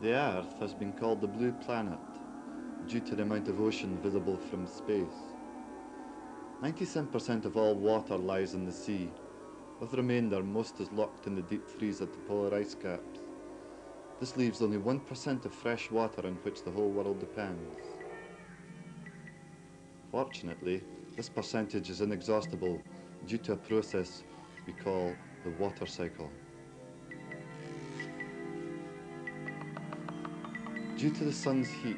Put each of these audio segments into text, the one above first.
The Earth has been called the Blue Planet due to the amount of ocean visible from space. 97% of all water lies in the sea, with the remainder most is locked in the deep freeze at the polar ice caps. This leaves only 1% of fresh water on which the whole world depends. Fortunately, this percentage is inexhaustible due to a process we call the water cycle. Due to the sun's heat,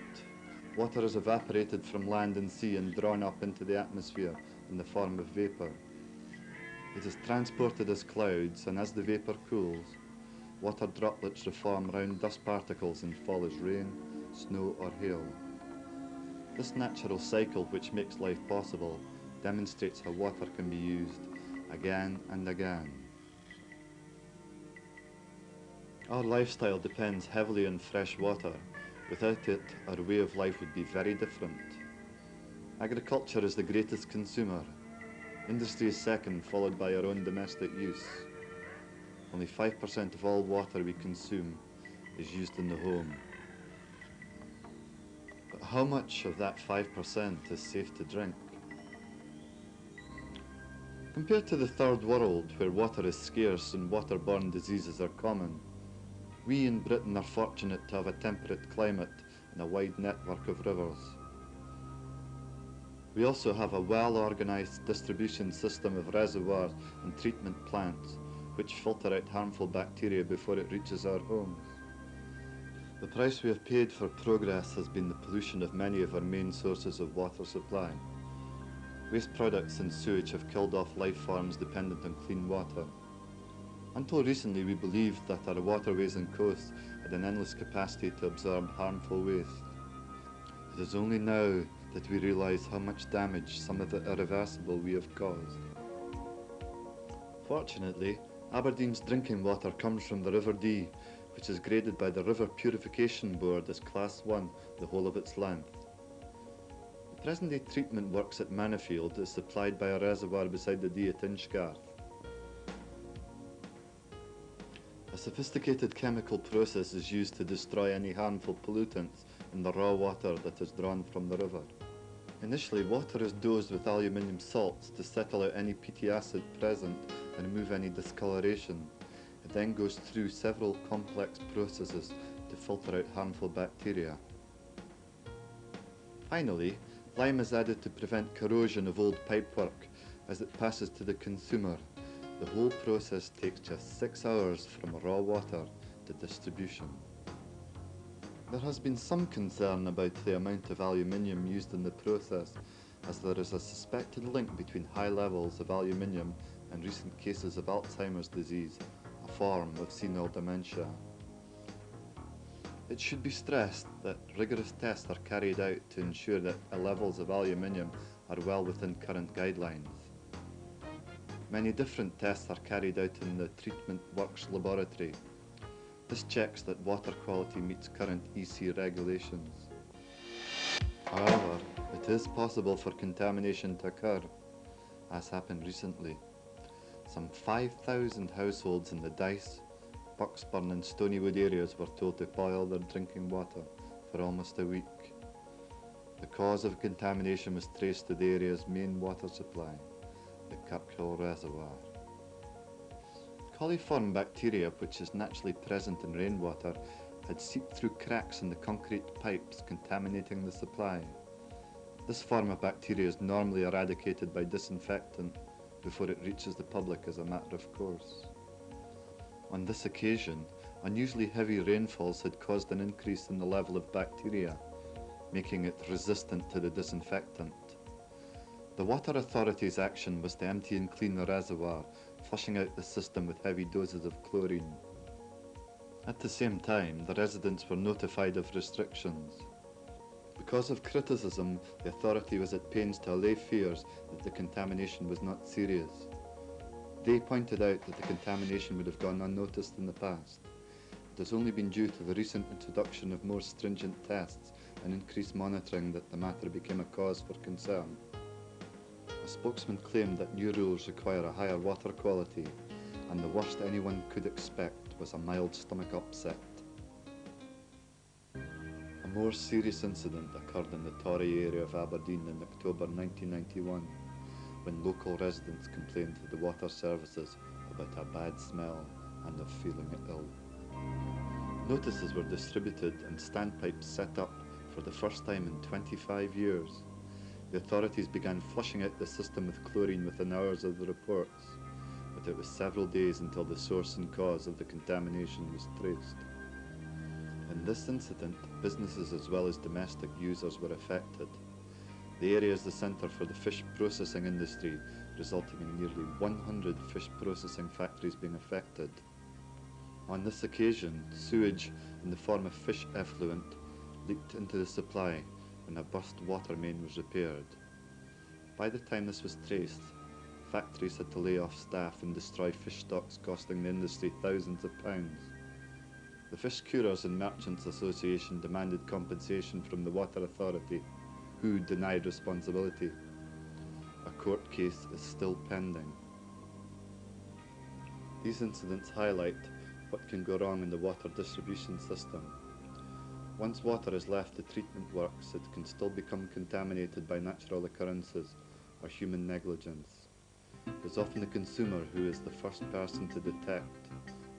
water is evaporated from land and sea and drawn up into the atmosphere in the form of vapor. It is transported as clouds, and as the vapor cools, water droplets reform round dust particles and fall as rain, snow or hail. This natural cycle, which makes life possible, demonstrates how water can be used again and again. Our lifestyle depends heavily on fresh water. Without it, our way of life would be very different. Agriculture is the greatest consumer. Industry is second, followed by our own domestic use. Only 5% of all water we consume is used in the home. But how much of that 5% is safe to drink? Compared to the third world, where water is scarce and waterborne diseases are common, we in Britain are fortunate to have a temperate climate and a wide network of rivers. We also have a well-organised distribution system of reservoirs and treatment plants which filter out harmful bacteria before it reaches our homes. The price we have paid for progress has been the pollution of many of our main sources of water supply. Waste products and sewage have killed off life forms dependent on clean water. Until recently, we believed that our waterways and coasts had an endless capacity to absorb harmful waste. It is only now that we realise how much damage, some of it irreversible, we have caused. Fortunately, Aberdeen's drinking water comes from the River Dee, which is graded by the River Purification Board as Class 1 the whole of its length. The present-day treatment works at Mannifield is supplied by a reservoir beside the Dee at Inchgarth. A sophisticated chemical process is used to destroy any harmful pollutants in the raw water that is drawn from the river. Initially, water is dosed with aluminium salts to settle out any peaty acid present and remove any discoloration. It then goes through several complex processes to filter out harmful bacteria. Finally, lime is added to prevent corrosion of old pipework as it passes to the consumer. The whole process takes just 6 hours from raw water to distribution. There has been some concern about the amount of aluminium used in the process, as there is a suspected link between high levels of aluminium and recent cases of Alzheimer's disease, a form of senile dementia. It should be stressed that rigorous tests are carried out to ensure that levels of aluminium are well within current guidelines. Many different tests are carried out in the Treatment Works laboratory. This checks that water quality meets current EC regulations. However, it is possible for contamination to occur, as happened recently. Some 5,000 households in the Dice, Bucksburn and Stonywood areas were told to boil their drinking water for almost a week. The cause of contamination was traced to the area's main water supply, the Kirkhill Reservoir. Coliform bacteria, which is naturally present in rainwater, had seeped through cracks in the concrete pipes, contaminating the supply. This form of bacteria is normally eradicated by disinfectant before it reaches the public as a matter of course. On this occasion, unusually heavy rainfalls had caused an increase in the level of bacteria, making it resistant to the disinfectant. The Water Authority's action was to empty and clean the reservoir, flushing out the system with heavy doses of chlorine. At the same time, the residents were notified of restrictions. Because of criticism, the authority was at pains to allay fears that the contamination was not serious. They pointed out that the contamination would have gone unnoticed in the past. It has only been due to the recent introduction of more stringent tests and increased monitoring that the matter became a cause for concern. A spokesman claimed that new rules require a higher water quality, and the worst anyone could expect was a mild stomach upset. more serious incident occurred in the Torry area of Aberdeen in October 1991, when local residents complained to the water services about a bad smell and of feeling ill. Notices were distributed and standpipes set up for the first time in 25 years. The authorities began flushing out the system with chlorine within hours of the reports, but it was several days until the source and cause of the contamination was traced. In this incident, businesses as well as domestic users were affected. The area is the centre for the fish processing industry, resulting in nearly 100 fish processing factories being affected. On this occasion, sewage in the form of fish effluent leaked into the supply when a burst water main was repaired. By the time this was traced, factories had to lay off staff and destroy fish stocks, costing the industry thousands of pounds. The Fish Curers and Merchants Association demanded compensation from the Water Authority, who denied responsibility. A court case is still pending. These incidents highlight what can go wrong in the water distribution system. Once water is left to treatment works, it can still become contaminated by natural occurrences or human negligence. It is often the consumer who is the first person to detect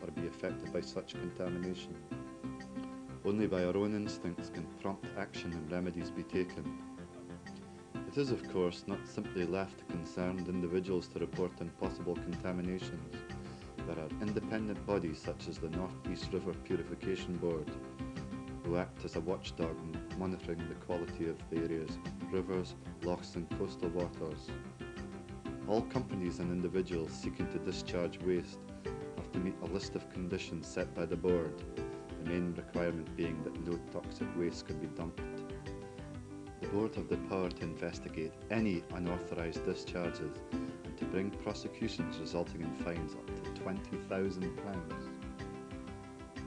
or be affected by such contamination. Only by our own instincts can prompt action and remedies be taken. It is, of course, not simply left to concerned individuals to report on possible contaminations. There are independent bodies such as the North East River Purification Board, who act as a watchdog in monitoring the quality of the area's rivers, lochs and coastal waters. All companies and individuals seeking to discharge waste have to meet a list of conditions set by the board, the main requirement being that no toxic waste can be dumped. The board have the power to investigate any unauthorised discharges and to bring prosecutions resulting in fines up to £20,000.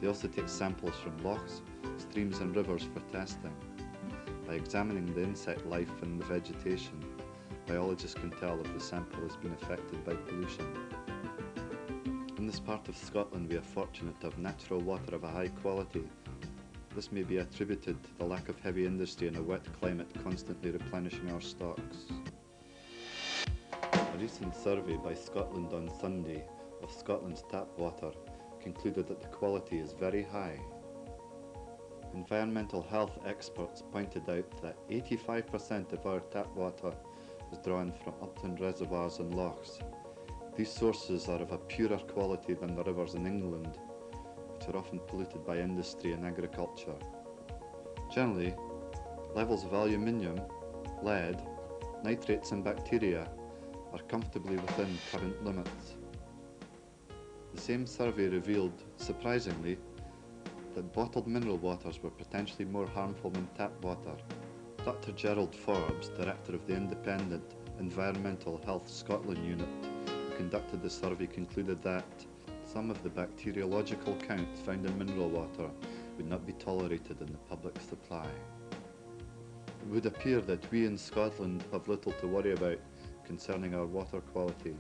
They also take samples from lochs, streams and rivers for testing. By examining the insect life and the vegetation, biologists can tell if the sample has been affected by pollution. In this part of Scotland we are fortunate to have natural water of a high quality. This may be attributed to the lack of heavy industry in a wet climate constantly replenishing our stocks. A recent survey by Scotland on Sunday of Scotland's tap water concluded that the quality is very high. Environmental health experts pointed out that 85% of our tap water is drawn from upland reservoirs and lochs. These sources are of a purer quality than the rivers in England, which are often polluted by industry and agriculture. Generally, levels of aluminium, lead, nitrates and bacteria are comfortably within current limits. The same survey revealed, surprisingly, that bottled mineral waters were potentially more harmful than tap water. Dr. Gerald Forbes, director of the independent Environmental Health Scotland unit, who conducted the survey, concluded that some of the bacteriological counts found in mineral water would not be tolerated in the public supply. It would appear that we in Scotland have little to worry about concerning our water quality.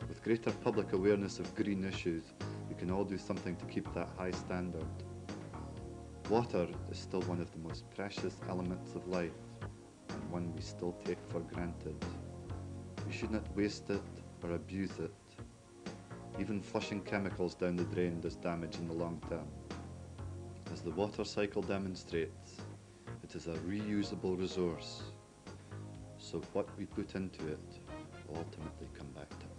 With greater public awareness of green issues, we can all do something to keep that high standard. Water is still one of the most precious elements of life, and one we still take for granted. We should not waste it or abuse it. Even flushing chemicals down the drain does damage in the long term. As the water cycle demonstrates, it is a reusable resource, so what we put into it will ultimately come back to us.